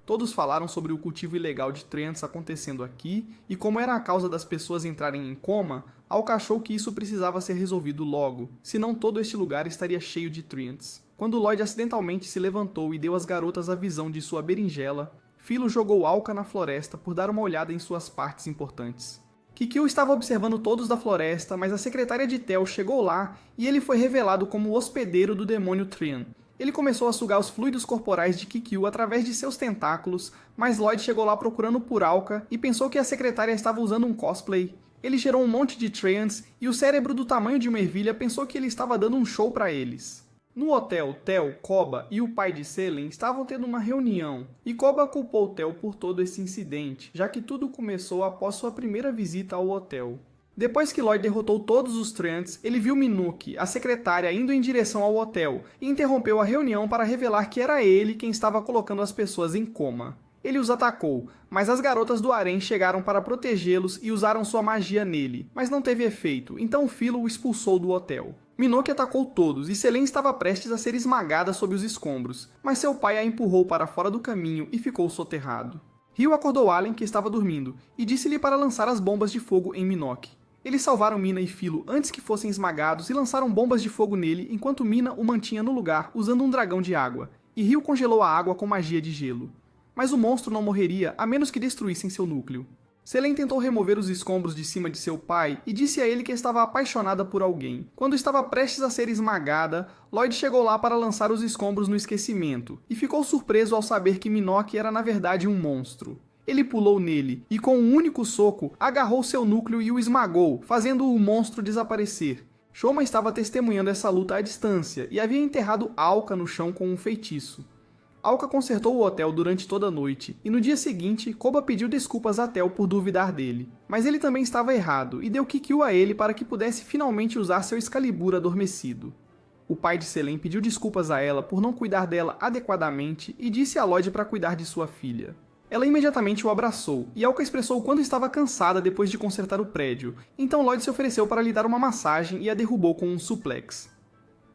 Todos falaram sobre o cultivo ilegal de Treants acontecendo aqui, e como era a causa das pessoas entrarem em coma, Alka achou que isso precisava ser resolvido logo, senão todo este lugar estaria cheio de Treants. Quando Lloyd acidentalmente se levantou e deu às garotas a visão de sua berinjela, Philo jogou Alka na floresta por dar uma olhada em suas partes importantes. Kikyo estava observando todos da floresta, mas a secretária de Tel chegou lá e ele foi revelado como o hospedeiro do demônio Treant. Ele começou a sugar os fluidos corporais de Kikyo através de seus tentáculos, mas Lloyd chegou lá procurando por Alka e pensou que a secretária estava usando um cosplay. Ele gerou um monte de Treants e o cérebro do tamanho de uma ervilha pensou que ele estava dando um show para eles. No hotel, Tel, Koba e o pai de Selene estavam tendo uma reunião, e Koba culpou Tel por todo esse incidente, já que tudo começou após sua primeira visita ao hotel. Depois que Lloyd derrotou todos os Treants, ele viu Minook, a secretária, indo em direção ao hotel, e interrompeu a reunião para revelar que era ele quem estava colocando as pessoas em coma. Ele os atacou, mas as garotas do harém chegaram para protegê-los e usaram sua magia nele, mas não teve efeito, então Philo o expulsou do hotel. Minook atacou todos e Selene estava prestes a ser esmagada sob os escombros, mas seu pai a empurrou para fora do caminho e ficou soterrado. Ryo acordou Allen, que estava dormindo, e disse-lhe para lançar as bombas de fogo em Minook. Eles salvaram Mina e Philo antes que fossem esmagados e lançaram bombas de fogo nele enquanto Mina o mantinha no lugar usando um dragão de água, e Ryo congelou a água com magia de gelo. Mas o monstro não morreria a menos que destruíssem seu núcleo. Selene tentou remover os escombros de cima de seu pai e disse a ele que estava apaixonada por alguém. Quando estava prestes a ser esmagada, Lloyd chegou lá para lançar os escombros no esquecimento, e ficou surpreso ao saber que Minook era na verdade um monstro. Ele pulou nele, e com um único soco, agarrou seu núcleo e o esmagou, fazendo o monstro desaparecer. Shoma estava testemunhando essa luta à distância, e havia enterrado Alka no chão com um feitiço. Alka consertou o hotel durante toda a noite, e no dia seguinte, Koba pediu desculpas a Tel por duvidar dele. Mas ele também estava errado, e deu Kikyo a ele para que pudesse finalmente usar seu Excalibur adormecido. O pai de Selene pediu desculpas a ela por não cuidar dela adequadamente e disse a Lloyd para cuidar de sua filha. Ela imediatamente o abraçou, e Alka expressou o quanto estava cansada depois de consertar o prédio, então Lloyd se ofereceu para lhe dar uma massagem e a derrubou com um suplex.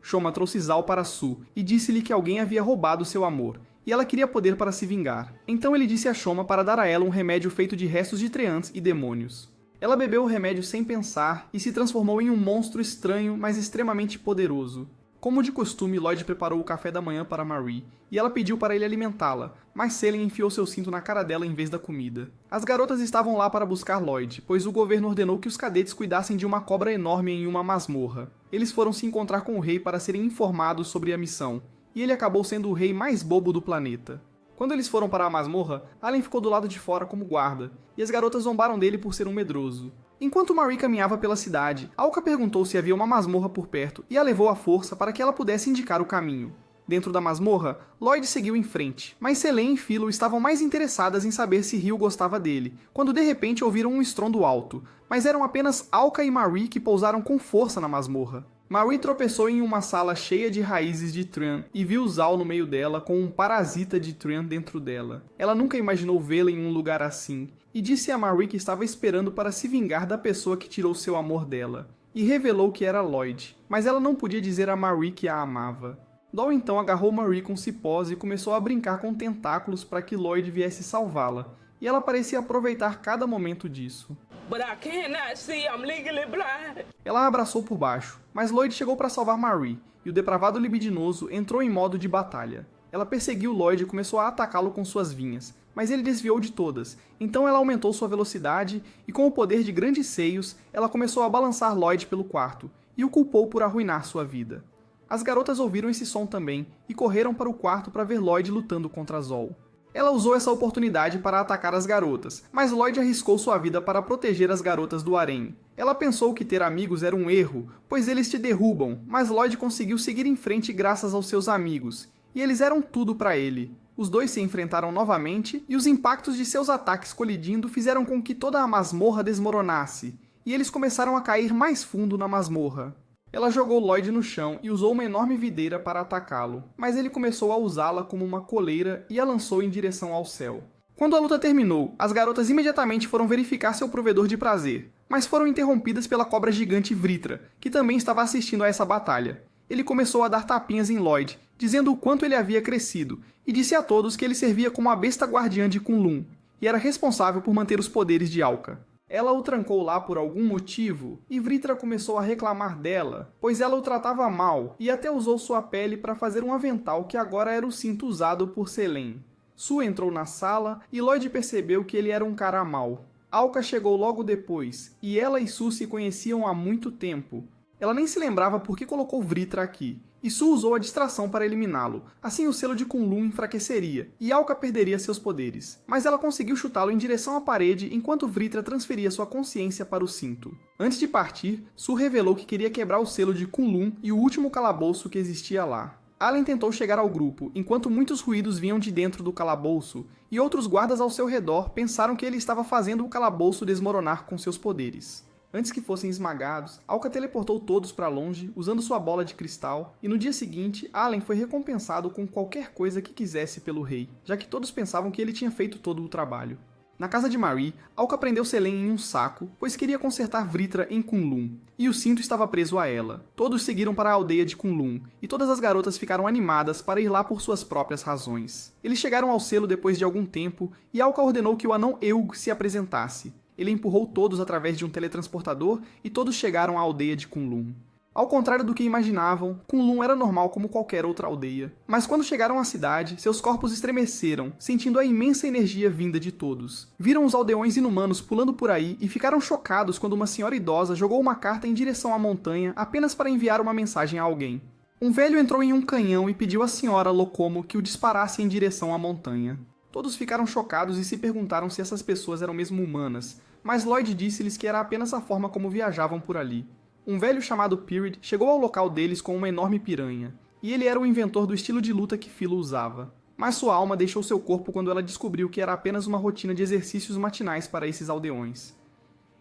Shoma trouxe Zal para Su e disse-lhe que alguém havia roubado seu amor, e ela queria poder para se vingar. Então ele disse a Shoma para dar a ela um remédio feito de restos de treants e demônios. Ela bebeu o remédio sem pensar e se transformou em um monstro estranho, mas extremamente poderoso. Como de costume, Lloyd preparou o café da manhã para Marie, e ela pediu para ele alimentá-la, mas Selene enfiou seu cinto na cara dela em vez da comida. As garotas estavam lá para buscar Lloyd, pois o governo ordenou que os cadetes cuidassem de uma cobra enorme em uma masmorra. Eles foram se encontrar com o rei para serem informados sobre a missão, e ele acabou sendo o rei mais bobo do planeta. Quando eles foram para a masmorra, Allen ficou do lado de fora como guarda, e as garotas zombaram dele por ser um medroso. Enquanto Marie caminhava pela cidade, Alka perguntou se havia uma masmorra por perto e a levou à força para que ela pudesse indicar o caminho. Dentro da masmorra, Lloyd seguiu em frente, mas Selene e Philo estavam mais interessadas em saber se Rio gostava dele, quando de repente ouviram um estrondo alto, mas eram apenas Alka e Marie que pousaram com força na masmorra. Marie tropeçou em uma sala cheia de raízes de Trian e viu Zal no meio dela com um parasita de Trian dentro dela. Ela nunca imaginou vê-la em um lugar assim, e disse a Marie que estava esperando para se vingar da pessoa que tirou seu amor dela, e revelou que era Lloyd, mas ela não podia dizer a Marie que a amava. Doll então agarrou Marie com cipós e começou a brincar com tentáculos para que Lloyd viesse salvá-la, e ela parecia aproveitar cada momento disso. Ela a abraçou por baixo, mas Lloyd chegou para salvar Marie, e o depravado libidinoso entrou em modo de batalha. Ela perseguiu Lloyd e começou a atacá-lo com suas vinhas, mas ele desviou de todas, então ela aumentou sua velocidade e com o poder de grandes seios, ela começou a balançar Lloyd pelo quarto, e o culpou por arruinar sua vida. As garotas ouviram esse som também, e correram para o quarto para ver Lloyd lutando contra Zol. Ela usou essa oportunidade para atacar as garotas, mas Lloyd arriscou sua vida para proteger as garotas do harém. Ela pensou que ter amigos era um erro, pois eles te derrubam, mas Lloyd conseguiu seguir em frente graças aos seus amigos, e eles eram tudo para ele. Os dois se enfrentaram novamente, e os impactos de seus ataques colidindo fizeram com que toda a masmorra desmoronasse, e eles começaram a cair mais fundo na masmorra. Ela jogou Lloyd no chão e usou uma enorme videira para atacá-lo, mas ele começou a usá-la como uma coleira e a lançou em direção ao céu. Quando a luta terminou, as garotas imediatamente foram verificar seu provedor de prazer, mas foram interrompidas pela cobra gigante Vritra, que também estava assistindo a essa batalha. Ele começou a dar tapinhas em Lloyd, dizendo o quanto ele havia crescido, e disse a todos que ele servia como a besta guardiã de Kunlun, e era responsável por manter os poderes de Alka. Ela o trancou lá por algum motivo, e Vritra começou a reclamar dela, pois ela o tratava mal, e até usou sua pele para fazer um avental que agora era o cinto usado por Selene. Su entrou na sala, e Lloyd percebeu que ele era um cara mau. Alka chegou logo depois, e ela e Su se conheciam há muito tempo. Ela nem se lembrava por que colocou Vritra aqui, e Su usou a distração para eliminá-lo, assim o selo de Kunlun enfraqueceria, e Alka perderia seus poderes. Mas ela conseguiu chutá-lo em direção à parede enquanto Vritra transferia sua consciência para o cinto. Antes de partir, Su revelou que queria quebrar o selo de Kunlun e o último calabouço que existia lá. Allen tentou chegar ao grupo, enquanto muitos ruídos vinham de dentro do calabouço, e outros guardas ao seu redor pensaram que ele estava fazendo o calabouço desmoronar com seus poderes. Antes que fossem esmagados, Alka teleportou todos para longe, usando sua bola de cristal, e no dia seguinte, Allen foi recompensado com qualquer coisa que quisesse pelo rei, já que todos pensavam que ele tinha feito todo o trabalho. Na casa de Marie, Alka prendeu Selene em um saco, pois queria consertar Vritra em Kunlun, e o cinto estava preso a ela. Todos seguiram para a aldeia de Kunlun, e todas as garotas ficaram animadas para ir lá por suas próprias razões. Eles chegaram ao selo depois de algum tempo, e Alka ordenou que o anão Eug se apresentasse. Ele empurrou todos através de um teletransportador e todos chegaram à aldeia de Kunlun. Ao contrário do que imaginavam, Kunlun era normal como qualquer outra aldeia. Mas quando chegaram à cidade, seus corpos estremeceram, sentindo a imensa energia vinda de todos. Viram os aldeões inumanos pulando por aí e ficaram chocados quando uma senhora idosa jogou uma carta em direção à montanha apenas para enviar uma mensagem a alguém. Um velho entrou em um canhão e pediu à senhora Locomo que o disparasse em direção à montanha. Todos ficaram chocados e se perguntaram se essas pessoas eram mesmo humanas, mas Lloyd disse-lhes que era apenas a forma como viajavam por ali. Um velho chamado Pyrid chegou ao local deles com uma enorme piranha, e ele era o inventor do estilo de luta que Philo usava. Mas sua alma deixou seu corpo quando ela descobriu que era apenas uma rotina de exercícios matinais para esses aldeões.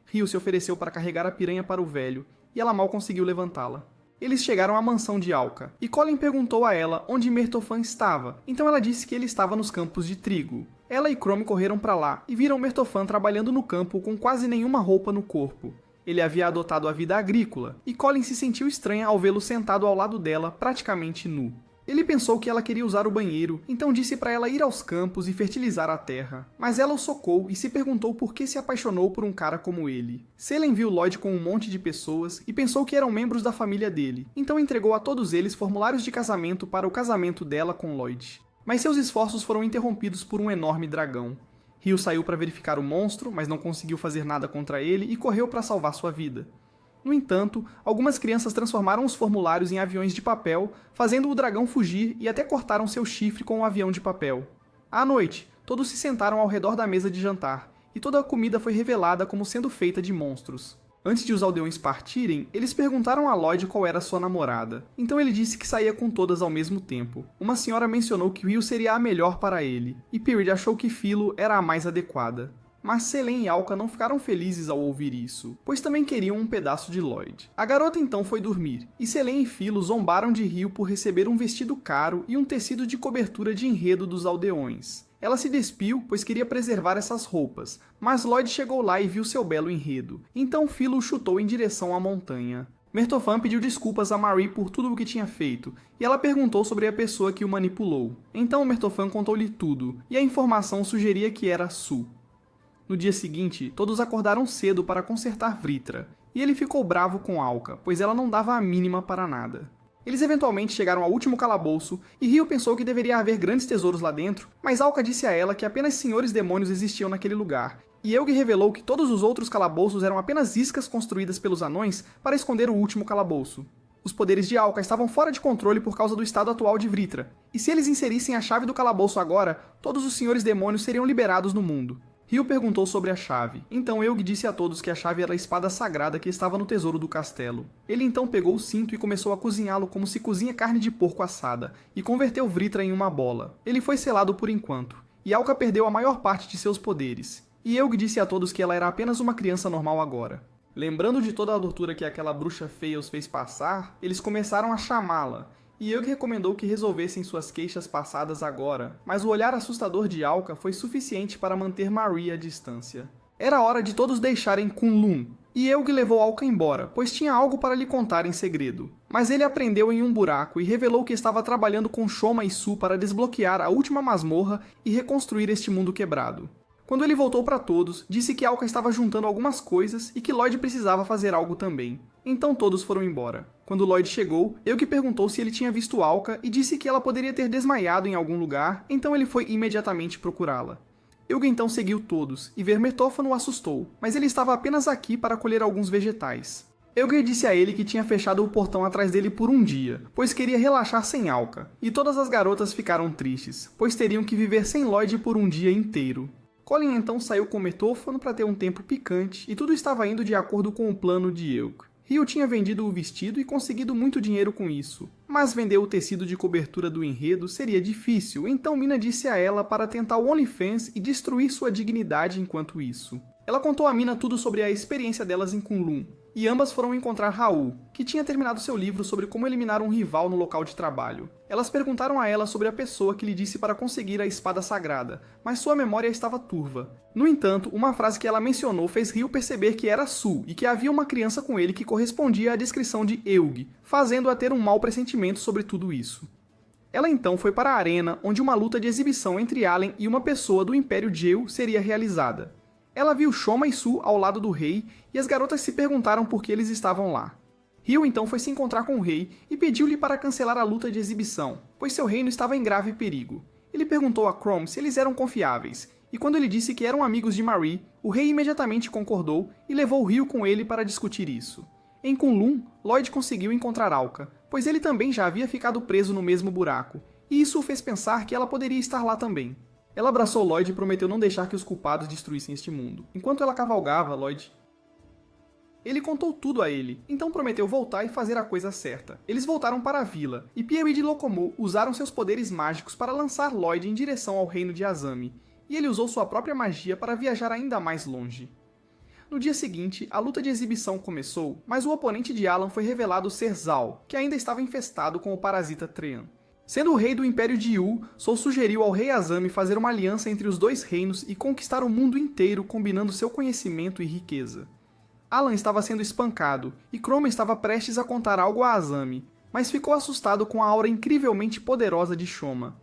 Rio se ofereceu para carregar a piranha para o velho, e ela mal conseguiu levantá-la. Eles chegaram à mansão de Alka, e Colin perguntou a ela onde Mertofan estava, então ela disse que ele estava nos campos de trigo. Ela e Chrome correram para lá e viram Mertofan trabalhando no campo com quase nenhuma roupa no corpo. Ele havia adotado a vida agrícola, e Colin se sentiu estranha ao vê-lo sentado ao lado dela, praticamente nu. Ele pensou que ela queria usar o banheiro, então disse para ela ir aos campos e fertilizar a terra. Mas ela o socou e se perguntou por que se apaixonou por um cara como ele. Selene viu Lloyd com um monte de pessoas e pensou que eram membros da família dele, então entregou a todos eles formulários de casamento para o casamento dela com Lloyd. Mas seus esforços foram interrompidos por um enorme dragão. Rio saiu para verificar o monstro, mas não conseguiu fazer nada contra ele e correu para salvar sua vida. No entanto, algumas crianças transformaram os formulários em aviões de papel, fazendo o dragão fugir e até cortaram seu chifre com um avião de papel. À noite, todos se sentaram ao redor da mesa de jantar, e toda a comida foi revelada como sendo feita de monstros. Antes de os aldeões partirem, eles perguntaram a Lloyd qual era sua namorada. Então ele disse que saía com todas ao mesmo tempo. Uma senhora mencionou que Will seria a melhor para ele, e Perid achou que Philo era a mais adequada. Mas Selene e Alka não ficaram felizes ao ouvir isso, pois também queriam um pedaço de Lloyd. A garota então foi dormir, e Selene e Philo zombaram de Rio por receber um vestido caro e um tecido de cobertura de enredo dos aldeões. Ela se despiu, pois queria preservar essas roupas, mas Lloyd chegou lá e viu seu belo enredo, então Philo o chutou em direção à montanha. Mertofan pediu desculpas a Marie por tudo o que tinha feito, e ela perguntou sobre a pessoa que o manipulou. Então Mertofan contou-lhe tudo, e a informação sugeria que era Su. No dia seguinte, todos acordaram cedo para consertar Vritra, e ele ficou bravo com Alka, pois ela não dava a mínima para nada. Eles eventualmente chegaram ao último calabouço, e Rio pensou que deveria haver grandes tesouros lá dentro, mas Alka disse a ela que apenas senhores demônios existiam naquele lugar, e Eugui revelou que todos os outros calabouços eram apenas iscas construídas pelos anões para esconder o último calabouço. Os poderes de Alka estavam fora de controle por causa do estado atual de Vritra, e se eles inserissem a chave do calabouço agora, todos os senhores demônios seriam liberados no mundo. Rio perguntou sobre a chave, então Eugui disse a todos que a chave era a espada sagrada que estava no tesouro do castelo. Ele então pegou o cinto e começou a cozinhá-lo como se cozinha carne de porco assada, e converteu Vritra em uma bola. Ele foi selado por enquanto, e Alka perdeu a maior parte de seus poderes, e Eugui disse a todos que ela era apenas uma criança normal agora. Lembrando de toda a tortura que aquela bruxa feia os fez passar, eles começaram a chamá-la, e Eugui recomendou que resolvessem suas queixas passadas agora, mas o olhar assustador de Alka foi suficiente para manter Marie à distância. Era hora de todos deixarem Kunlun, e Eugui levou Alka embora, pois tinha algo para lhe contar em segredo. Mas ele aprendeu em um buraco e revelou que estava trabalhando com Shoma e Su para desbloquear a última masmorra e reconstruir este mundo quebrado. Quando ele voltou para todos, disse que Alka estava juntando algumas coisas e que Lloyd precisava fazer algo também. Então todos foram embora. Quando Lloyd chegou, Eugui perguntou se ele tinha visto Alka e disse que ela poderia ter desmaiado em algum lugar, então ele foi imediatamente procurá-la. Eugui então seguiu todos, e ver Mertofan o assustou, mas ele estava apenas aqui para colher alguns vegetais. Eugui disse a ele que tinha fechado o portão atrás dele por um dia, pois queria relaxar sem Alka, e todas as garotas ficaram tristes, pois teriam que viver sem Lloyd por um dia inteiro. Colin então saiu com Mertofan para ter um tempo picante, e tudo estava indo de acordo com o plano de Eugui. Rio tinha vendido o vestido e conseguido muito dinheiro com isso, mas vender o tecido de cobertura do enredo seria difícil, então Mina disse a ela para tentar o OnlyFans e destruir sua dignidade enquanto isso. Ela contou a Mina tudo sobre a experiência delas em Kunlun, e ambas foram encontrar Raul, que tinha terminado seu livro sobre como eliminar um rival no local de trabalho. Elas perguntaram a ela sobre a pessoa que lhe disse para conseguir a espada sagrada, mas sua memória estava turva. No entanto, uma frase que ela mencionou fez Rio perceber que era Su e que havia uma criança com ele que correspondia à descrição de Eugui, fazendo-a ter um mau pressentimento sobre tudo isso. Ela então foi para a arena, onde uma luta de exibição entre Allen e uma pessoa do Império Jeu seria realizada. Ela viu Shoma e Su ao lado do rei, e as garotas se perguntaram por que eles estavam lá. Rio então foi se encontrar com o rei e pediu-lhe para cancelar a luta de exibição, pois seu reino estava em grave perigo. Ele perguntou a Chrome se eles eram confiáveis, e quando ele disse que eram amigos de Marie, o rei imediatamente concordou e levou Rio com ele para discutir isso. Em Kunlun, Lloyd conseguiu encontrar Alka, pois ele também já havia ficado preso no mesmo buraco, e isso o fez pensar que ela poderia estar lá também. Ela abraçou Lloyd e prometeu não deixar que os culpados destruíssem este mundo. Enquanto ela cavalgava, Ele contou tudo a ele, então prometeu voltar e fazer a coisa certa. Eles voltaram para a vila, e Pierre e Locomo usaram seus poderes mágicos para lançar Lloyd em direção ao reino de Azami, e ele usou sua própria magia para viajar ainda mais longe. No dia seguinte, a luta de exibição começou, mas o oponente de Alan foi revelado ser Zal, que ainda estava infestado com o parasita Treant. Sendo o rei do Império de Yu, Sou sugeriu ao rei Azami fazer uma aliança entre os dois reinos e conquistar o mundo inteiro combinando seu conhecimento e riqueza. Alan estava sendo espancado, e Chroma estava prestes a contar algo a Azami, mas ficou assustado com a aura incrivelmente poderosa de Shoma.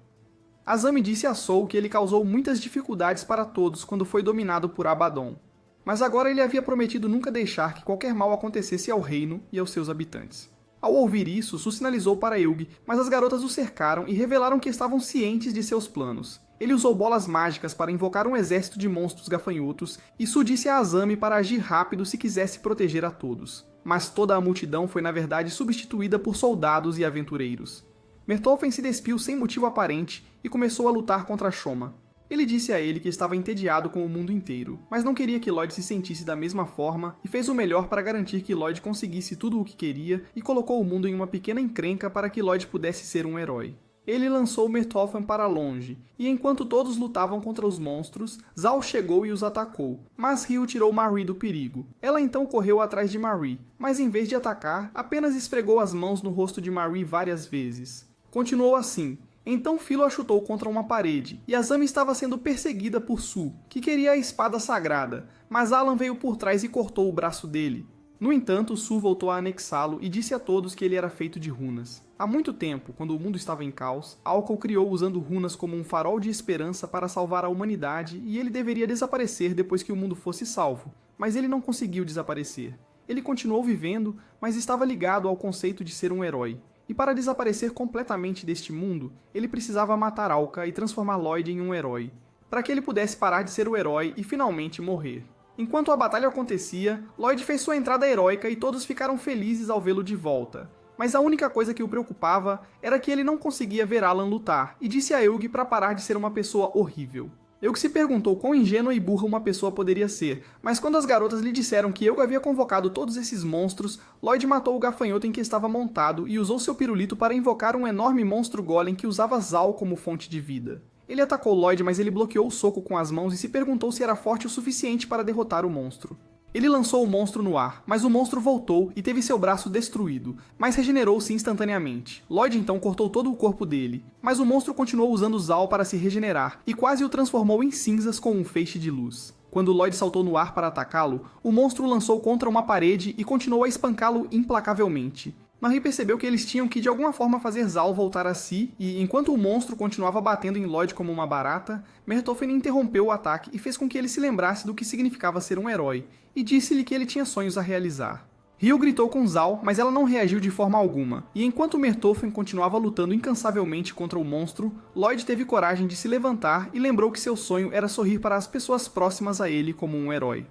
Azami disse a Sou que ele causou muitas dificuldades para todos quando foi dominado por Abaddon, mas agora ele havia prometido nunca deixar que qualquer mal acontecesse ao reino e aos seus habitantes. Ao ouvir isso, Su sinalizou para Eug, mas as garotas o cercaram e revelaram que estavam cientes de seus planos. Ele usou bolas mágicas para invocar um exército de monstros gafanhotos, e Su disse a Azami para agir rápido se quisesse proteger a todos. Mas toda a multidão foi na verdade substituída por soldados e aventureiros. Mertolfen se despiu sem motivo aparente e começou a lutar contra Shoma. Ele disse a ele que estava entediado com o mundo inteiro, mas não queria que Lloyd se sentisse da mesma forma e fez o melhor para garantir que Lloyd conseguisse tudo o que queria e colocou o mundo em uma pequena encrenca para que Lloyd pudesse ser um herói. Ele lançou Mertolfen para longe, e enquanto todos lutavam contra os monstros, Zal chegou e os atacou, mas Ryu tirou Marie do perigo. Ela então correu atrás de Marie, mas em vez de atacar, apenas esfregou as mãos no rosto de Marie várias vezes. Continuou assim. Então Philo a chutou contra uma parede, e Azami estava sendo perseguida por Su, que queria a espada sagrada, mas Alan veio por trás e cortou o braço dele. No entanto, Su voltou a anexá-lo e disse a todos que ele era feito de runas. Há muito tempo, quando o mundo estava em caos, Alcal criou usando runas como um farol de esperança para salvar a humanidade e ele deveria desaparecer depois que o mundo fosse salvo, mas ele não conseguiu desaparecer. Ele continuou vivendo, mas estava ligado ao conceito de ser um herói. E para desaparecer completamente deste mundo, ele precisava matar Alka e transformar Lloyd em um herói, para que ele pudesse parar de ser o herói e finalmente morrer. Enquanto a batalha acontecia, Lloyd fez sua entrada heróica e todos ficaram felizes ao vê-lo de volta. Mas a única coisa que o preocupava era que ele não conseguia ver Alan lutar, e disse a Eug para parar de ser uma pessoa horrível. Eug se perguntou quão ingênua e burra uma pessoa poderia ser, mas quando as garotas lhe disseram que Eug havia convocado todos esses monstros, Lloyd matou o gafanhoto em que estava montado e usou seu pirulito para invocar um enorme monstro golem que usava Zal como fonte de vida. Ele atacou Lloyd, mas ele bloqueou o soco com as mãos e se perguntou se era forte o suficiente para derrotar o monstro. Ele lançou o monstro no ar, mas o monstro voltou e teve seu braço destruído, mas regenerou-se instantaneamente. Lloyd então cortou todo o corpo dele, mas o monstro continuou usando Zal para se regenerar, e quase o transformou em cinzas com um feixe de luz. Quando Lloyd saltou no ar para atacá-lo, o monstro o lançou contra uma parede e continuou a espancá-lo implacavelmente. Marie percebeu que eles tinham que de alguma forma fazer Zal voltar a si, e enquanto o monstro continuava batendo em Lloyd como uma barata, Mertolfen interrompeu o ataque e fez com que ele se lembrasse do que significava ser um herói, e disse-lhe que ele tinha sonhos a realizar. Ryu gritou com Zal, mas ela não reagiu de forma alguma, e enquanto Mertolfen continuava lutando incansavelmente contra o monstro, Lloyd teve coragem de se levantar e lembrou que seu sonho era sorrir para as pessoas próximas a ele como um herói.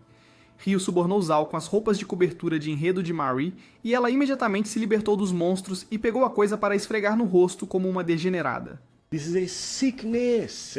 Ryu subornou Zal com as roupas de cobertura de enredo de Marie, e ela imediatamente se libertou dos monstros e pegou a coisa para esfregar no rosto como uma degenerada. This is a sickness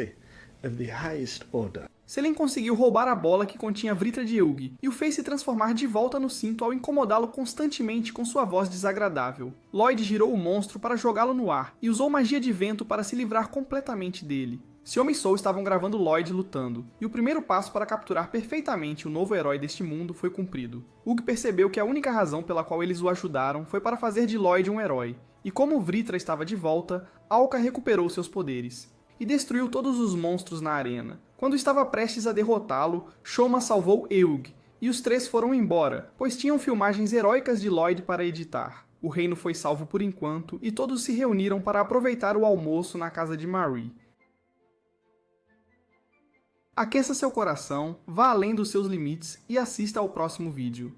of the highest order. Selene conseguiu roubar a bola que continha a Vritra de Eug, e o fez se transformar de volta no cinto ao incomodá-lo constantemente com sua voz desagradável. Lloyd girou o monstro para jogá-lo no ar, e usou magia de vento para se livrar completamente dele. Xioma e Sou estavam gravando Lloyd lutando, e o primeiro passo para capturar perfeitamente o novo herói deste mundo foi cumprido. Ug percebeu que a única razão pela qual eles o ajudaram foi para fazer de Lloyd um herói, e como Vritra estava de volta, Alka recuperou seus poderes, e destruiu todos os monstros na arena. Quando estava prestes a derrotá-lo, Xioma salvou Eug, e os três foram embora, pois tinham filmagens heróicas de Lloyd para editar. O reino foi salvo por enquanto, e todos se reuniram para aproveitar o almoço na casa de Marie. Aqueça seu coração, vá além dos seus limites e assista ao próximo vídeo.